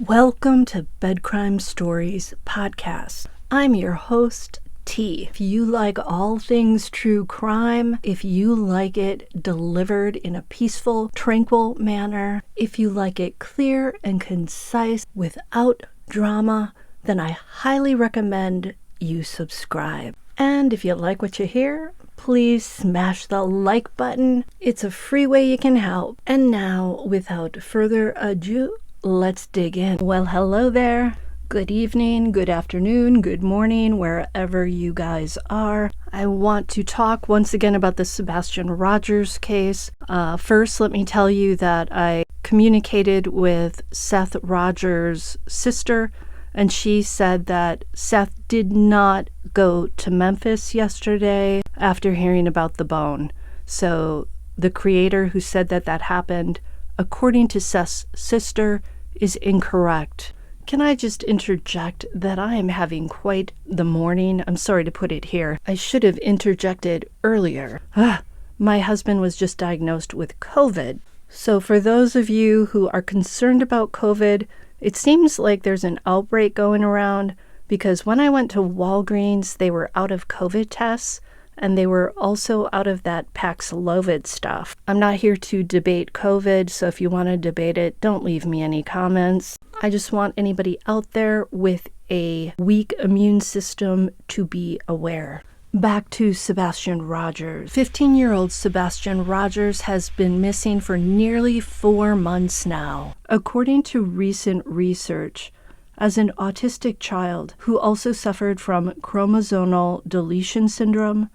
Welcome to Bed Crime Stories podcast. I'm your host, T. If you like all things true crime, if you like it delivered in a peaceful, tranquil manner, if you like it clear and concise without drama, then I highly recommend you subscribe. And if you like what you hear, please smash the like button. It's a free way you can help. And now, without further ado, let's dig in. Well, hello there. Good evening, good afternoon, good morning, wherever you guys are. I want to talk once again about the Sebastian Rogers case. First, let me tell you that I communicated with Seth Rogers' sister, and she said that Seth did not go to Memphis yesterday after hearing about the bone. So the creator who said that happened, according to Seth's sister, is incorrect. Can I just interject that I am having quite the morning? I'm sorry to put it here. I should have interjected earlier. My husband was just diagnosed with COVID. So for those of you who are concerned about COVID, it seems like there's an outbreak going around because when I went to Walgreens, they were out of COVID tests and they were also out of that Paxlovid stuff. I'm not here to debate COVID, so if you want to debate it, don't leave me any comments. I just want anybody out there with a weak immune system to be aware. Back to Sebastian Rogers. 15-year-old Sebastian Rogers has been missing for nearly 4 months now. According to recent research, as an autistic child who also suffered from chromosomal deletion syndrome,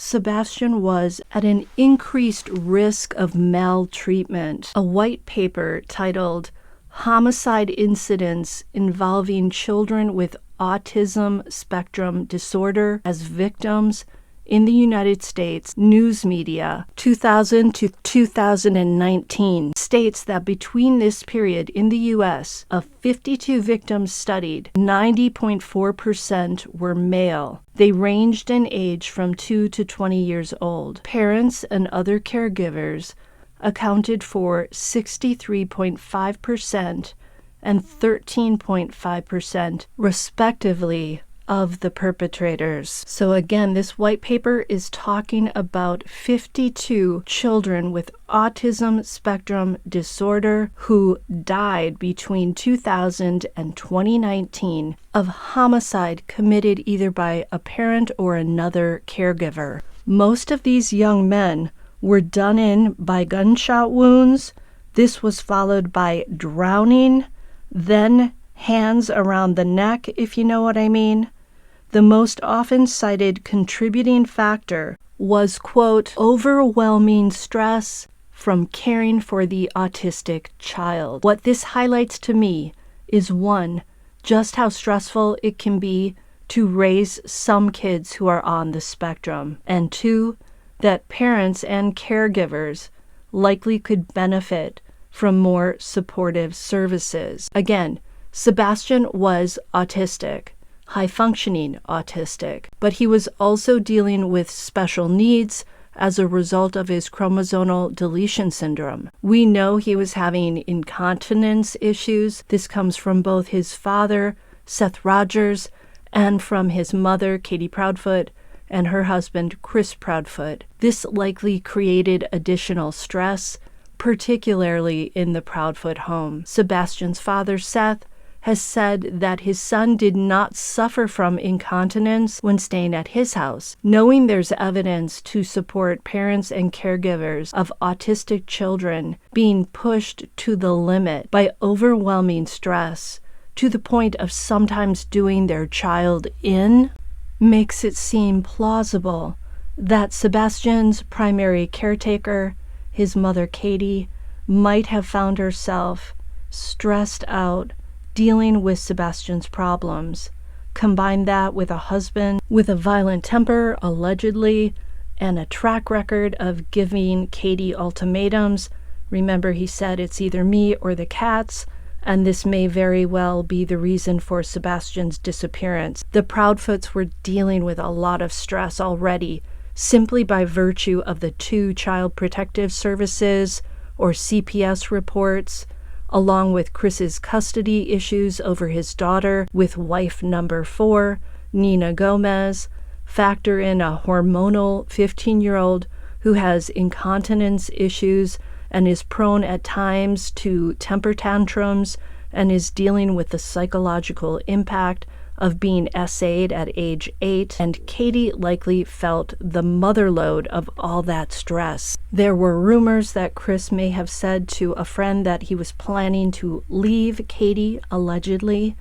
Sebastion was at an increased risk of maltreatment. A white paper titled Homicide Incidents Involving Children with Autism Spectrum Disorder as Victims in the United States News Media 2000 to 2019 states that between this period in the U.S., of 52 victims studied, 90.4% were male. They ranged in age from 2 to 20 years old. Parents and other caregivers accounted for 63.5% and 13.5%, respectively, of the perpetrators. So again, this white paper is talking about 52 children with autism spectrum disorder who died between 2000 and 2019 of homicide committed either by a parent or another caregiver. Most of these young men were done in by gunshot wounds. This was followed by drowning, then hands around the neck, if you know what I mean. The most often cited contributing factor was, quote, overwhelming stress from caring for the autistic child. What this highlights to me is, one, just how stressful it can be to raise some kids who are on the spectrum, and two, that parents and caregivers likely could benefit from more supportive services. Again, Sebastian was autistic, high-functioning autistic, but he was also dealing with special needs as a result of his chromosomal deletion syndrome. We know he was having incontinence issues. This comes from both his father, Seth Rogers, and from his mother, Katie Proudfoot, and her husband, Chris Proudfoot. This likely created additional stress, particularly in the Proudfoot home. Sebastian's father, Seth, has said that his son did not suffer from incontinence when staying at his house. Knowing there's evidence to support parents and caregivers of autistic children being pushed to the limit by overwhelming stress to the point of sometimes doing their child in, makes it seem plausible that Sebastian's primary caretaker, his mother Katie, might have found herself stressed out dealing with Sebastian's problems. Combine that with a husband with a violent temper, allegedly, and a track record of giving Katie ultimatums. Remember, he said it's either me or the cats, and this may very well be the reason for Sebastian's disappearance. The Proudfoots were dealing with a lot of stress already, simply by virtue of the 2 Child Protective Services, or CPS reports, along with Chris's custody issues over his daughter with wife number 4, Nina Gomez, factor in a hormonal 15-year-old who has incontinence issues and is prone at times to temper tantrums and is dealing with the psychological impact of being SA'd at age 8, and Katie likely felt the mother load of all that stress. There were rumors that Chris may have said to a friend that he was planning to leave Katie, allegedly.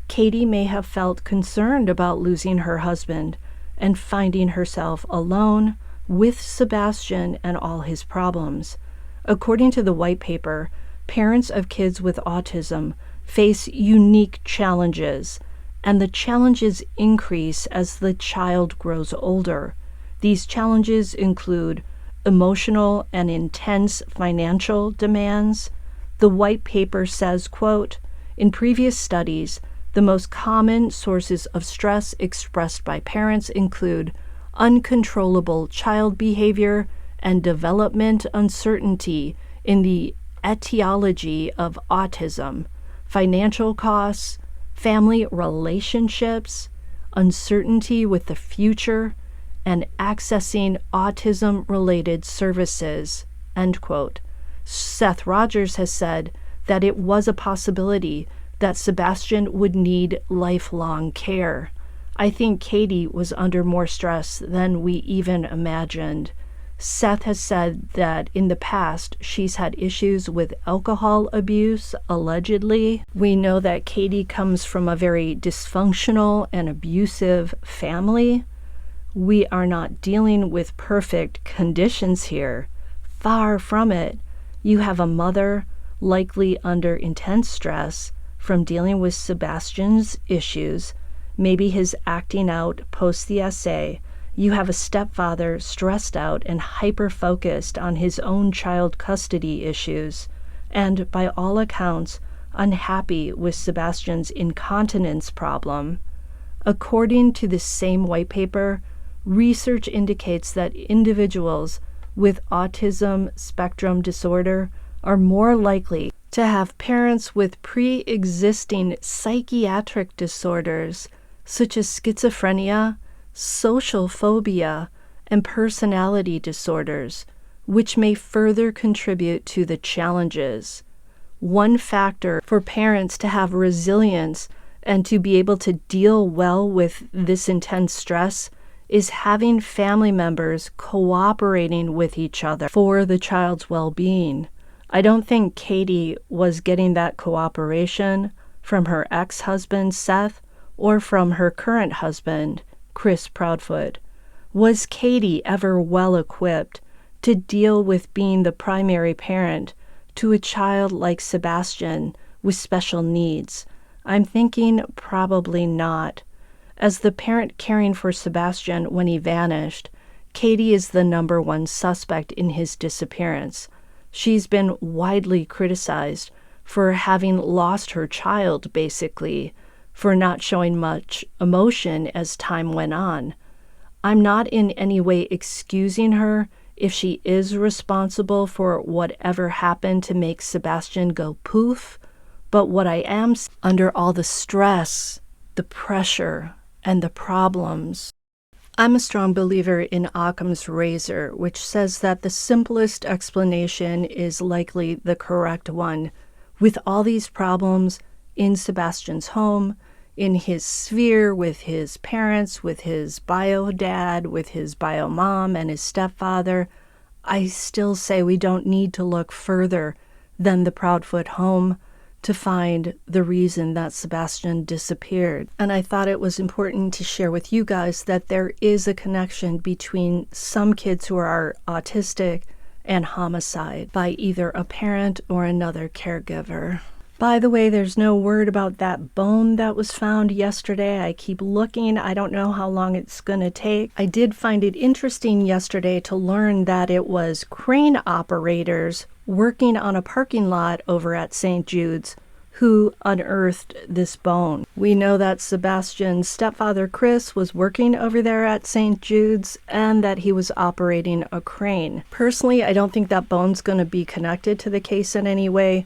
Katie may have felt concerned about losing her husband and finding herself alone with Sebastion and all his problems. According to the white paper, parents of kids with autism face unique challenges, and the challenges increase as the child grows older. These challenges include emotional and intense financial demands. The white paper says, quote, "In previous studies, the most common sources of stress expressed by parents include uncontrollable child behavior and development uncertainty in the etiology of autism, financial costs, family relationships, uncertainty with the future, and accessing autism-related services," end quote. Seth Rogers has said that it was a possibility that Sebastion would need lifelong care. I think Katie was under more stress than we even imagined. Seth has said that in the past she's had issues with alcohol abuse, allegedly. We know that Katie comes from a very dysfunctional and abusive family. We are not dealing with perfect conditions here. Far from it. You have a mother likely under intense stress from dealing with Sebastion's issues, maybe his acting out post the SA. You have a stepfather stressed out and hyper-focused on his own child custody issues, and by all accounts, unhappy with Sebastion's incontinence problem. According to the same white paper, research indicates that individuals with autism spectrum disorder are more likely to have parents with pre-existing psychiatric disorders such as schizophrenia, social phobia, and personality disorders, which may further contribute to the challenges. One factor for parents to have resilience and to be able to deal well with this intense stress is having family members cooperating with each other for the child's well-being. I don't think Katie was getting that cooperation from her ex-husband, Seth, or from her current husband, Chris Proudfoot. Was Katie ever well-equipped to deal with being the primary parent to a child like Sebastion with special needs? I'm thinking probably not. As the parent caring for Sebastion when he vanished, Katie is the number one suspect in his disappearance. She's been widely criticized for having lost her child, basically, for not showing much emotion as time went on. I'm not in any way excusing her if she is responsible for whatever happened to make Sebastion go poof, but what I am under all the stress, the pressure, and the problems. I'm a strong believer in Occam's razor, which says that the simplest explanation is likely the correct one. With all these problems in Sebastion's home, in his sphere, with his parents, with his bio dad, with his bio mom, and his stepfather, I still say we don't need to look further than the Proudfoot home to find the reason that Sebastion disappeared. And I thought it was important to share with you guys that there is a connection between some kids who are autistic and homicide by either a parent or another caregiver. By the way, there's no word about that bone that was found yesterday. I keep looking. I don't know how long it's going to take. I did find it interesting yesterday to learn that it was crane operators working on a parking lot over at St. Jude's who unearthed this bone. We know that Sebastian's stepfather, Chris, was working over there at St. Jude's and that he was operating a crane. Personally, I don't think that bone's going to be connected to the case in any way,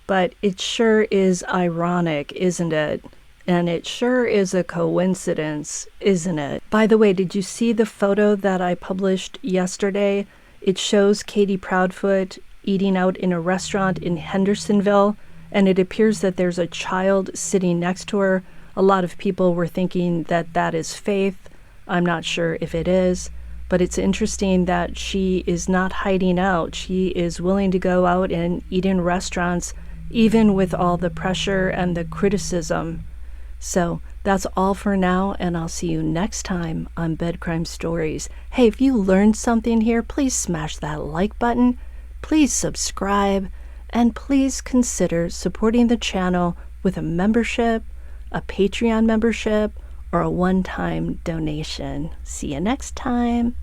But it sure is ironic, isn't it? And it sure is a coincidence, isn't it? By the way, did you see the photo that I published yesterday? It shows Katie Proudfoot eating out in a restaurant in Hendersonville, and it appears that there's a child sitting next to her. A lot of people were thinking that that is Faith. I'm not sure if it is, but it's interesting that she is not hiding out. She is willing to go out and eat in restaurants, even with all the pressure and the criticism. So that's all for now, and I'll see you next time on Bed Crime Stories. Hey, if you learned something here, please smash that like button, please subscribe, and please consider supporting the channel with a membership, a Patreon membership, or a one-time donation. See you next time.